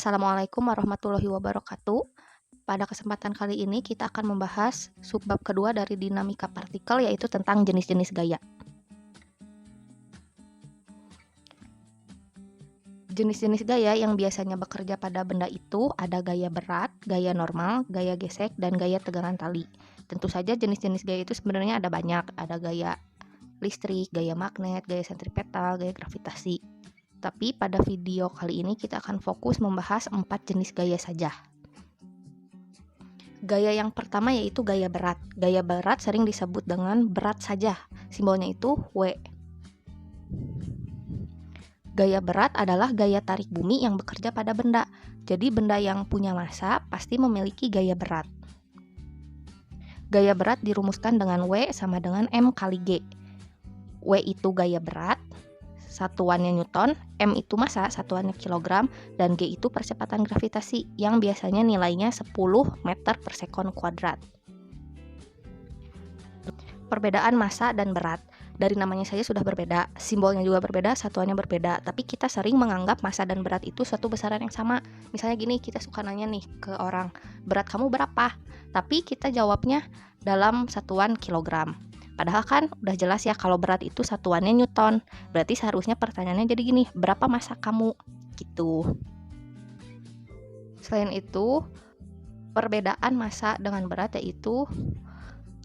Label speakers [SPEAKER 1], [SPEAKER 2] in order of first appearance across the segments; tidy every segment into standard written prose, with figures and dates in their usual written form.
[SPEAKER 1] Assalamualaikum warahmatullahi wabarakatuh. Pada kesempatan kali ini kita akan membahas subbab kedua dari dinamika partikel, yaitu tentang jenis-jenis gaya. Jenis-jenis gaya yang biasanya bekerja pada benda itu ada gaya berat, gaya normal, gaya gesek, dan gaya tegangan tali. Tentu saja jenis-jenis gaya itu sebenarnya ada banyak. Ada gaya listrik, gaya magnet, gaya sentripetal, gaya gravitasi. Tapi pada video kali ini kita akan fokus membahas 4 jenis gaya saja. Gaya yang pertama yaitu gaya berat. Gaya berat sering disebut dengan berat saja. Simbolnya itu W. Gaya berat adalah gaya tarik bumi yang bekerja pada benda. Jadi benda yang punya massa pasti memiliki gaya berat. Gaya berat dirumuskan dengan W sama dengan M kali G. W itu gaya berat, satuannya Newton, M itu massa, satuannya kilogram, dan G itu percepatan gravitasi yang biasanya nilainya 10 meter per sekon kuadrat. Perbedaan massa dan berat. Dari namanya saja sudah berbeda, simbolnya juga berbeda, satuannya berbeda, tapi kita sering menganggap massa dan berat itu suatu besaran yang sama. Misalnya gini, kita suka nanya nih ke orang, berat kamu berapa? Tapi kita jawabnya dalam satuan kilogram. Padahal kan udah jelas ya kalau berat itu satuannya Newton. Berarti seharusnya pertanyaannya jadi gini, berapa massa kamu? Gitu. Selain itu, perbedaan massa dengan berat yaitu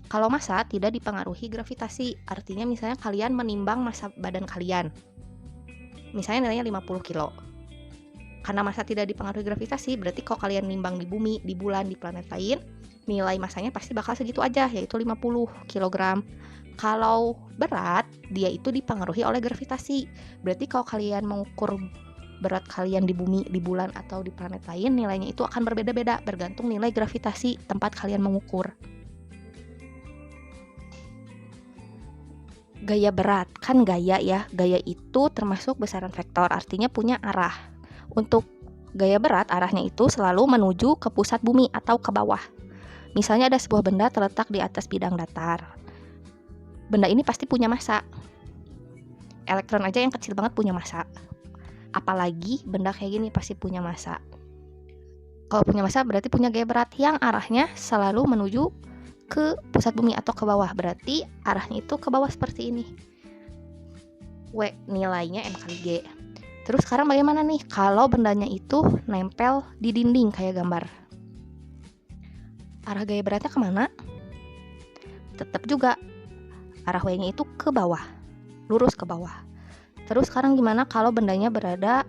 [SPEAKER 1] kalau massa tidak dipengaruhi gravitasi. Artinya misalnya kalian menimbang massa badan kalian. Misalnya nilainya 50 kilo. Karena massa tidak dipengaruhi gravitasi, berarti kalau kalian nimbang di bumi, di bulan, di planet lain, nilai massanya pasti bakal segitu aja, yaitu 50 kg. Kalau berat, dia itu dipengaruhi oleh gravitasi. Berarti kalau kalian mengukur berat kalian di bumi, di bulan, atau di planet lain, nilainya itu akan berbeda-beda, bergantung nilai gravitasi tempat kalian mengukur. Gaya berat, kan gaya ya, gaya itu termasuk besaran vektor, artinya punya arah. Untuk gaya berat, arahnya itu selalu menuju ke pusat bumi atau ke bawah. Misalnya ada sebuah benda terletak di atas bidang datar. Benda ini pasti punya massa. Elektron aja yang kecil banget punya massa. Apalagi benda kayak gini pasti punya massa. Kalau punya massa berarti punya gaya berat yang arahnya selalu menuju ke pusat bumi atau ke bawah. Berarti arahnya itu ke bawah seperti ini. W nilainya M kali G. Terus sekarang bagaimana nih kalau bendanya itu nempel di dinding kayak gambar? Arah gaya beratnya kemana? Tetap juga arah W-nya itu ke bawah, lurus ke bawah. Terus sekarang gimana kalau bendanya berada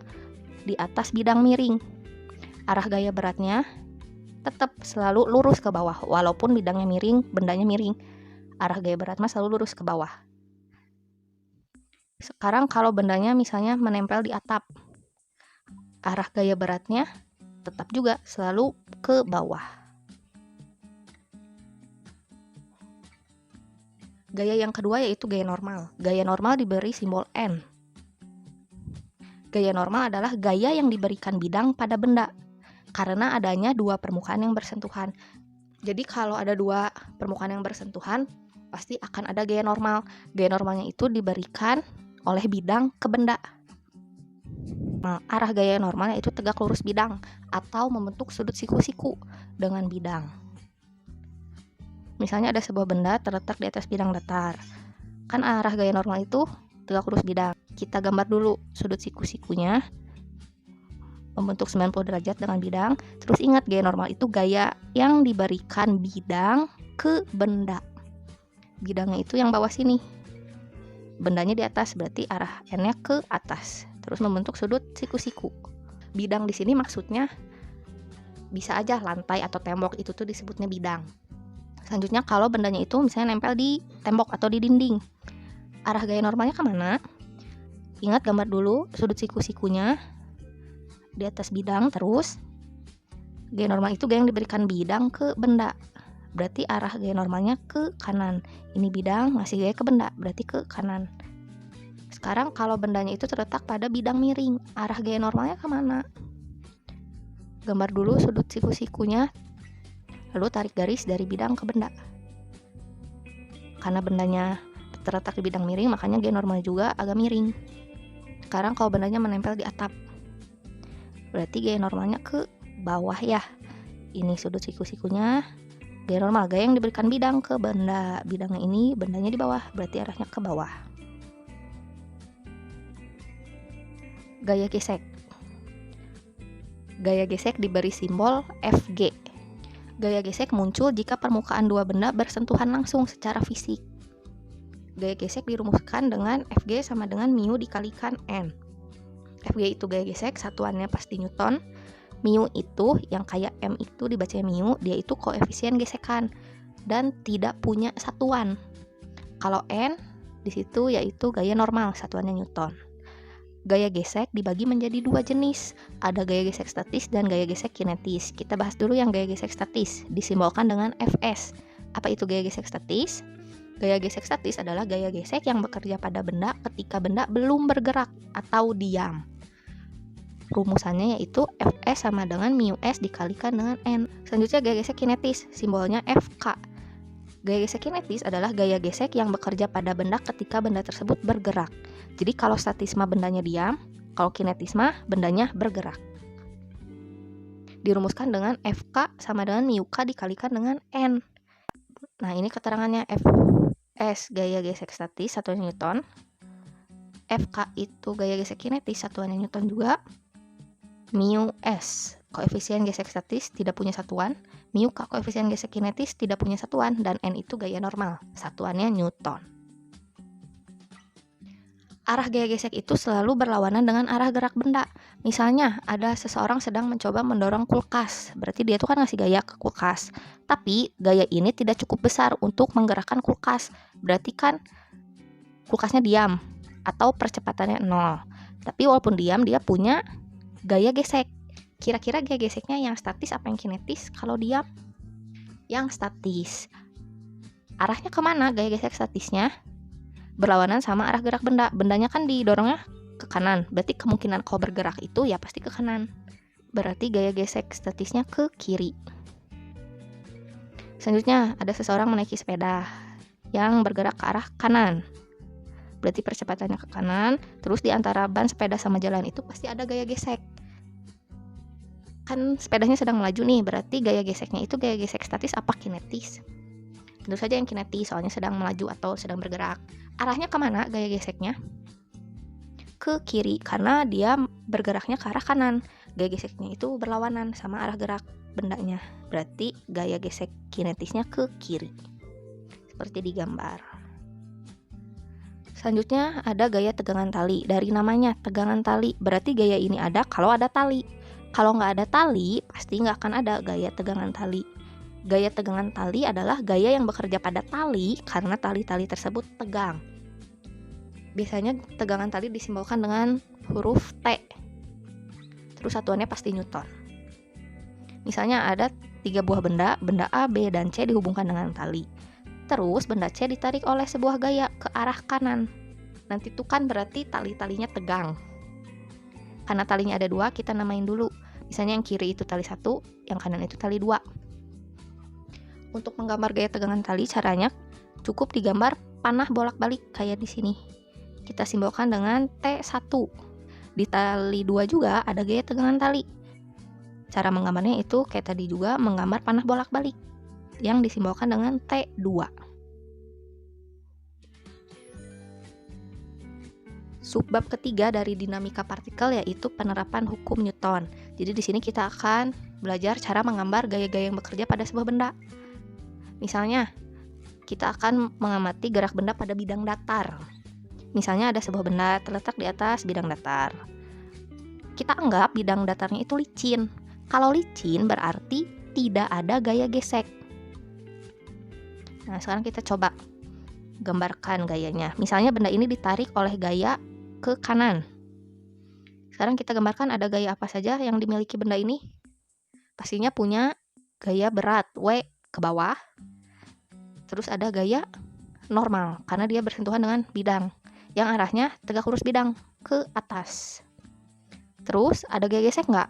[SPEAKER 1] di atas bidang miring? Arah gaya beratnya tetap selalu lurus ke bawah, walaupun bidangnya miring, bendanya miring. Arah gaya berat mah selalu lurus ke bawah. Sekarang kalau bendanya misalnya menempel di atap, arah gaya beratnya tetap juga selalu ke bawah. Gaya yang kedua yaitu gaya normal. Gaya normal diberi simbol N. Gaya normal adalah gaya yang diberikan bidang pada benda karena adanya dua permukaan yang bersentuhan. Jadi kalau ada dua permukaan yang bersentuhan, pasti akan ada gaya normal. Gaya normalnya itu diberikan oleh bidang ke benda. Nah, arah gaya normalnya itu tegak lurus bidang atau membentuk sudut siku-siku dengan bidang. Misalnya ada sebuah benda terletak di atas bidang datar. Kan arah gaya normal itu tegak lurus bidang. Kita gambar dulu sudut siku-sikunya membentuk 90 derajat dengan bidang. Terus ingat, gaya normal itu gaya yang diberikan bidang ke benda. Bidangnya itu yang bawah sini. Bendanya di atas, berarti arah N-nya ke atas. Terus membentuk sudut siku-siku. Bidang di sini maksudnya bisa aja lantai atau tembok, itu tuh disebutnya bidang. Selanjutnya kalau bendanya itu misalnya nempel di tembok atau di dinding, arah gaya normalnya kemana? Ingat, gambar dulu sudut siku-sikunya di atas bidang. Terus gaya normal itu gaya yang diberikan bidang ke benda, berarti arah gaya normalnya ke kanan. Ini bidang ngasih gaya ke benda, berarti ke kanan. Sekarang kalau bendanya itu terletak pada bidang miring, arah gaya normalnya kemana? Gambar dulu sudut siku-sikunya, lalu tarik garis dari bidang ke benda. Karena bendanya terletak di bidang miring, makanya gaya normal juga agak miring. Sekarang kalau bendanya menempel di atap, berarti gaya normalnya ke bawah ya. Ini sudut siku-sikunya gaya normal, gaya yang diberikan bidang ke benda. Bidangnya ini, bendanya di bawah, berarti arahnya ke bawah. Gaya gesek. Gaya gesek diberi simbol Fg. Gaya gesek muncul jika permukaan dua benda bersentuhan langsung secara fisik. Gaya gesek dirumuskan dengan Fg sama dengan mu dikalikan N. Fg itu gaya gesek, satuannya pasti Newton. Mu itu yang kayak M itu dibaca mu, dia itu koefisien gesekan dan tidak punya satuan. Kalau N di situ yaitu gaya normal, satuannya Newton. Gaya gesek dibagi menjadi dua jenis, ada gaya gesek statis dan gaya gesek kinetis. Kita bahas dulu yang gaya gesek statis, disimbolkan dengan Fs. Apa itu gaya gesek statis? Gaya gesek statis adalah gaya gesek yang bekerja pada benda ketika benda belum bergerak atau diam. Rumusannya yaitu Fs sama dengan μs dikalikan dengan N. Selanjutnya gaya gesek kinetis, simbolnya Fk. Gaya gesek kinetis adalah gaya gesek yang bekerja pada benda ketika benda tersebut bergerak. Jadi kalau statisme bendanya diam, kalau kinetisme bendanya bergerak. Dirumuskan dengan Fk sama dengan μk dikalikan dengan N. Nah ini keterangannya. Fs gaya gesek statis, satuannya Newton. Fk itu gaya gesek kinetis, satuannya Newton juga. μs koefisien gesek statis tidak punya satuan, μk koefisien gesek kinetis tidak punya satuan, dan N itu gaya normal, satuannya Newton. Arah gaya gesek itu selalu berlawanan dengan arah gerak benda. Misalnya ada seseorang sedang mencoba mendorong kulkas, berarti dia tuh kan ngasih gaya ke kulkas, tapi gaya ini tidak cukup besar untuk menggerakkan kulkas, berarti kan kulkasnya diam atau percepatannya 0. Tapi walaupun diam dia punya gaya gesek. Kira-kira gaya geseknya yang statis apa yang kinetis? Kalau diam, yang statis. Arahnya kemana gaya gesek statisnya? Berlawanan sama arah gerak benda. Bendanya kan didorongnya ke kanan, berarti kemungkinan kalau bergerak itu ya pasti ke kanan. Berarti gaya gesek statisnya ke kiri. Selanjutnya ada seseorang menaiki sepeda yang bergerak ke arah kanan. Berarti percepatannya ke kanan, terus di antara ban sepeda sama jalan itu pasti ada gaya gesek. Kan sepedanya sedang melaju nih, berarti gaya geseknya itu gaya gesek statis apa kinetis? Tentu saja yang kinetis, soalnya sedang melaju atau sedang bergerak. Arahnya kemana gaya geseknya? Ke kiri, karena dia bergeraknya ke arah kanan. Gaya geseknya itu berlawanan sama arah gerak bendanya. Berarti gaya gesek kinetisnya ke kiri. Seperti di gambar. Selanjutnya ada gaya tegangan tali. Dari namanya tegangan tali, berarti gaya ini ada kalau ada tali. Kalau nggak ada tali, pasti nggak akan ada gaya tegangan tali. Gaya tegangan tali adalah gaya yang bekerja pada tali karena tali-tali tersebut tegang. Biasanya tegangan tali disimbolkan dengan huruf T. Terus satuannya pasti Newton. Misalnya ada 3 buah benda, benda A, B, dan C dihubungkan dengan tali. Terus benda C ditarik oleh sebuah gaya ke arah kanan. Nanti itu kan berarti tali-talinya tegang. Karena talinya ada 2, kita namain dulu. Misalnya yang kiri itu tali 1, yang kanan itu tali 2. Untuk menggambar gaya tegangan tali, caranya cukup digambar panah bolak-balik kayak di sini. Kita simbolkan dengan T1. Di tali 2 juga ada gaya tegangan tali. Cara menggambarnya itu kayak tadi juga, menggambar panah bolak-balik yang disimbolkan dengan T2. Subbab ketiga dari dinamika partikel yaitu penerapan hukum Newton. Jadi di sini kita akan belajar cara menggambar gaya-gaya yang bekerja pada sebuah benda. Misalnya, kita akan mengamati gerak benda pada bidang datar. Misalnya ada sebuah benda terletak di atas bidang datar. Kita anggap bidang datarnya itu licin. Kalau licin berarti tidak ada gaya gesek. Nah, sekarang kita coba gambarkan gayanya. Misalnya benda ini ditarik oleh gaya ke kanan. Sekarang kita gambarkan ada gaya apa saja yang dimiliki benda ini. Pastinya punya gaya berat, W, ke bawah. Terus ada gaya normal, karena dia bersentuhan dengan bidang, yang arahnya tegak lurus bidang, ke atas. Terus ada gaya gesek nggak?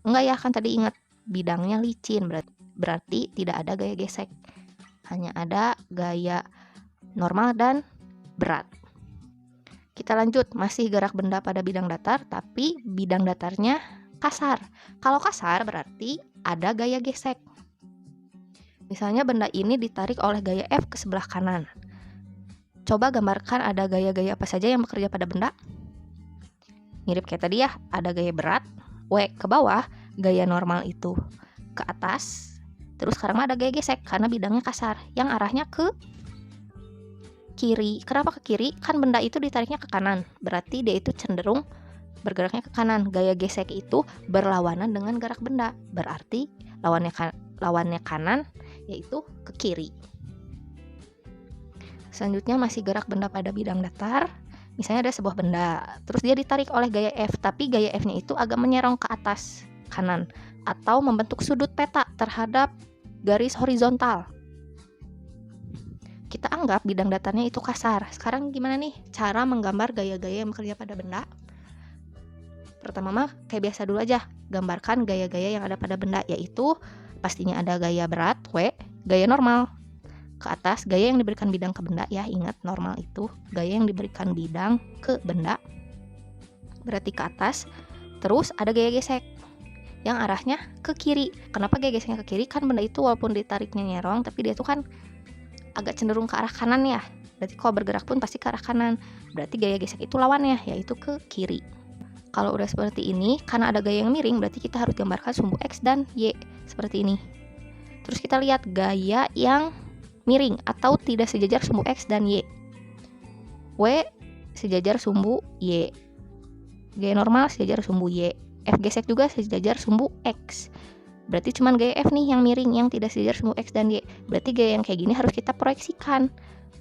[SPEAKER 1] Enggak ya, kan tadi ingat bidangnya licin, berarti tidak ada gaya gesek. Hanya ada gaya normal dan berat. Kita lanjut, masih gerak benda pada bidang datar, tapi bidang datarnya kasar. Kalau kasar berarti ada gaya gesek. Misalnya benda ini ditarik oleh gaya F ke sebelah kanan. Coba gambarkan ada gaya-gaya apa saja yang bekerja pada benda. Mirip kayak tadi ya, ada gaya berat, W ke bawah, gaya normal itu ke atas. Terus sekarang ada gaya gesek karena bidangnya kasar, yang arahnya ke kiri. Kenapa ke kiri? Kan benda itu ditariknya ke kanan, berarti dia itu cenderung bergeraknya ke kanan. Gaya gesek itu berlawanan dengan gerak benda, berarti lawannya kanan, yaitu ke kiri. Selanjutnya masih gerak benda pada bidang datar. Misalnya ada sebuah benda, terus dia ditarik oleh gaya F, tapi gaya F-nya itu agak menyerong ke atas kanan atau membentuk sudut peta terhadap garis horizontal. Kita anggap bidang datarnya itu kasar. Sekarang gimana nih cara menggambar gaya-gaya yang bekerja pada benda? Pertama mah kayak biasa dulu aja, gambarkan gaya-gaya yang ada pada benda, yaitu pastinya ada gaya berat, W, gaya normal ke atas, gaya yang diberikan bidang ke benda ya, ingat normal itu gaya yang diberikan bidang ke benda, berarti ke atas. Terus ada gaya gesek yang arahnya ke kiri. Kenapa gaya geseknya ke kiri? Kan benda itu walaupun ditariknya nyerong, tapi dia tuh kan agak cenderung ke arah kanan ya, berarti kalau bergerak pun pasti ke arah kanan, berarti gaya gesek itu lawannya, yaitu ke kiri. Kalau udah seperti ini, karena ada gaya yang miring, berarti kita harus gambarkan sumbu X dan Y seperti ini. Terus kita lihat gaya yang miring atau tidak sejajar sumbu X dan Y. W sejajar sumbu Y. Gaya normal sejajar sumbu Y. F gesek juga sejajar sumbu X. Berarti cuman gaya F nih yang miring, yang tidak sejajar sumbu X dan Y. Berarti gaya yang kayak gini harus kita proyeksikan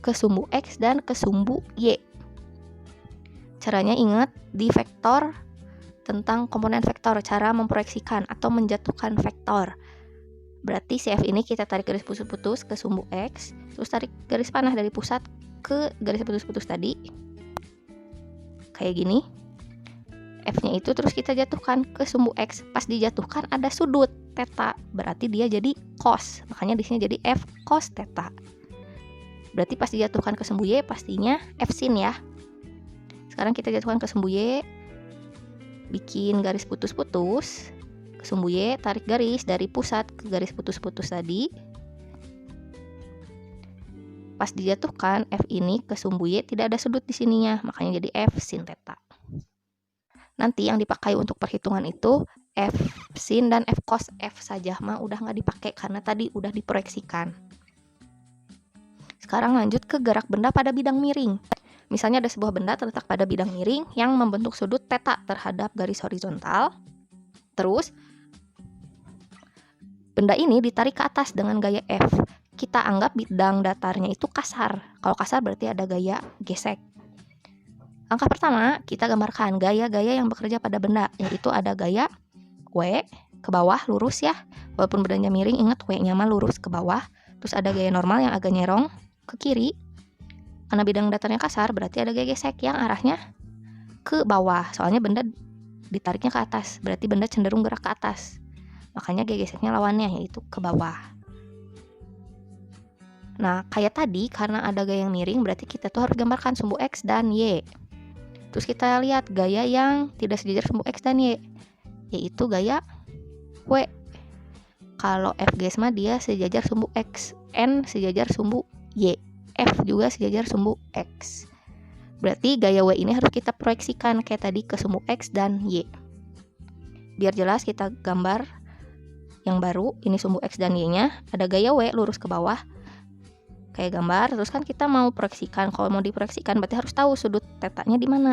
[SPEAKER 1] ke sumbu X dan ke sumbu Y. Caranya ingat di vektor, tentang komponen vektor, cara memproyeksikan atau menjatuhkan vektor. Berarti CF ini kita tarik garis putus-putus ke sumbu X, terus tarik garis panah dari pusat ke garis putus-putus tadi, kayak gini. F-nya itu terus kita jatuhkan ke sumbu X. Pas dijatuhkan ada sudut theta, berarti dia jadi cos. Makanya di sini jadi F cos theta. Berarti pas dijatuhkan ke sumbu Y pastinya F sin ya. Sekarang kita jatuhkan ke sumbu Y, bikin garis putus-putus. Sumbu Y, tarik garis dari pusat ke garis putus-putus tadi. Pas dijatuhkan F ini ke sumbu Y tidak ada sudut di sininya, makanya jadi F sin theta. Nanti yang dipakai untuk perhitungan itu F sin dan F cos. F saja mah udah nggak dipakai karena tadi udah diproyeksikan. Sekarang lanjut ke gerak benda pada bidang miring. Misalnya ada sebuah benda terletak pada bidang miring yang membentuk sudut theta terhadap garis horizontal. Terus benda ini ditarik ke atas dengan gaya F. Kita anggap bidang datarnya itu kasar. Kalau kasar berarti ada gaya gesek. Langkah pertama, kita gambarkan gaya-gaya yang bekerja pada benda, yaitu ada gaya W ke bawah lurus ya. Walaupun bendanya miring, ingat W-nya mah lurus ke bawah. Terus ada gaya normal yang agak nyerong ke kiri. Karena bidang datarnya kasar, berarti ada gaya gesek yang arahnya ke bawah. Soalnya benda ditariknya ke atas, berarti benda cenderung gerak ke atas. Makanya gaya geseknya lawannya, yaitu ke bawah. Nah, kayak tadi, karena ada gaya yang miring, berarti kita tuh harus gambarkan sumbu X dan Y. Terus kita lihat gaya yang tidak sejajar sumbu X dan Y, yaitu gaya W. Kalau F guys mah dia sejajar sumbu X, N sejajar sumbu Y, F juga sejajar sumbu X. Berarti gaya W ini harus kita proyeksikan kayak tadi ke sumbu X dan Y. Biar jelas kita gambar yang baru, ini sumbu X dan Y-nya, ada gaya W lurus ke bawah, kayak gambar. Terus kan kita mau proyeksikan, kalau mau diproyeksikan berarti harus tahu sudut tetanya di mana.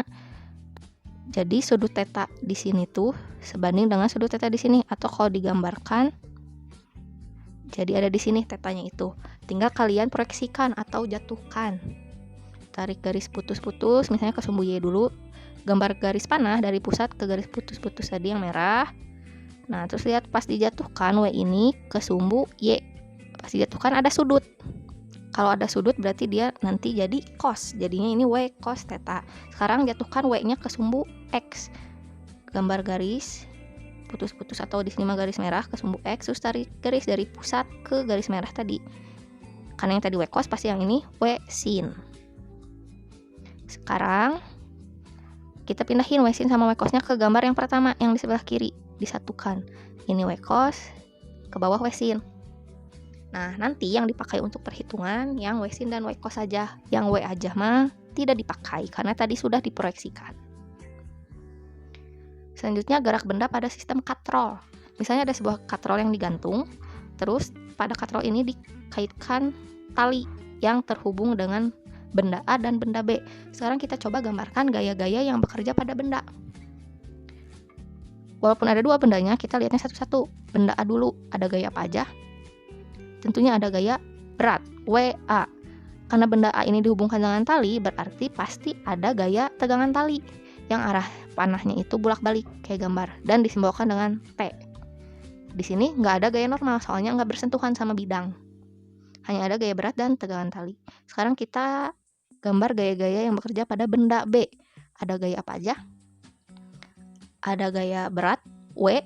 [SPEAKER 1] Jadi sudut teta di sini tuh sebanding dengan sudut teta di sini, atau kalau digambarkan jadi ada di sini tetanya itu. Tinggal kalian proyeksikan atau jatuhkan. Tarik garis putus-putus, misalnya ke sumbu Y dulu, gambar garis panah dari pusat ke garis putus-putus tadi yang merah. Nah, terus lihat pas dijatuhkan W ini ke sumbu Y. Pas dijatuhkan ada sudut. Kalau ada sudut berarti dia nanti jadi cos. Jadinya ini W cos theta. Sekarang jatuhkan W-nya ke sumbu X. Gambar garis putus-putus atau di sini mah garis merah ke sumbu X, terus tarik garis dari pusat ke garis merah tadi. Karena yang tadi W cos, pasti yang ini W sin. Sekarang kita pindahin W sin sama W cosnya ke gambar yang pertama yang di sebelah kiri. disatukan. Ini W cos, ke bawah W sin. Nah, nanti yang dipakai untuk perhitungan yang W sin dan W cos saja. Yang W aja mah tidak dipakai karena tadi sudah diproyeksikan. Selanjutnya gerak benda pada sistem katrol. Misalnya ada sebuah katrol yang digantung, terus pada katrol ini dikaitkan tali yang terhubung dengan benda A dan benda B. Sekarang kita coba gambarkan gaya-gaya yang bekerja pada benda. Walaupun ada dua bendanya, kita lihatnya satu-satu. Benda A dulu, ada gaya apa aja? Tentunya ada gaya berat, WA. Karena benda A ini dihubungkan dengan tali, berarti pasti ada gaya tegangan tali yang arah panahnya itu bolak-balik kayak gambar dan disimbolkan dengan T. Di sini nggak ada gaya normal, soalnya nggak bersentuhan sama bidang. Hanya ada gaya berat dan tegangan tali. Sekarang kita gambar gaya-gaya yang bekerja pada benda B. Ada gaya apa aja? Ada gaya berat, W.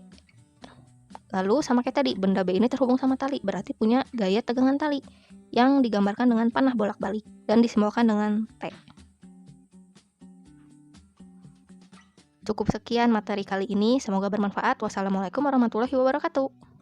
[SPEAKER 1] Lalu sama kayak tadi, benda B ini terhubung sama tali, berarti punya gaya tegangan tali yang digambarkan dengan panah bolak-balik dan disimbolkan dengan T. Cukup sekian materi kali ini, semoga bermanfaat. Wassalamualaikum warahmatullahi wabarakatuh.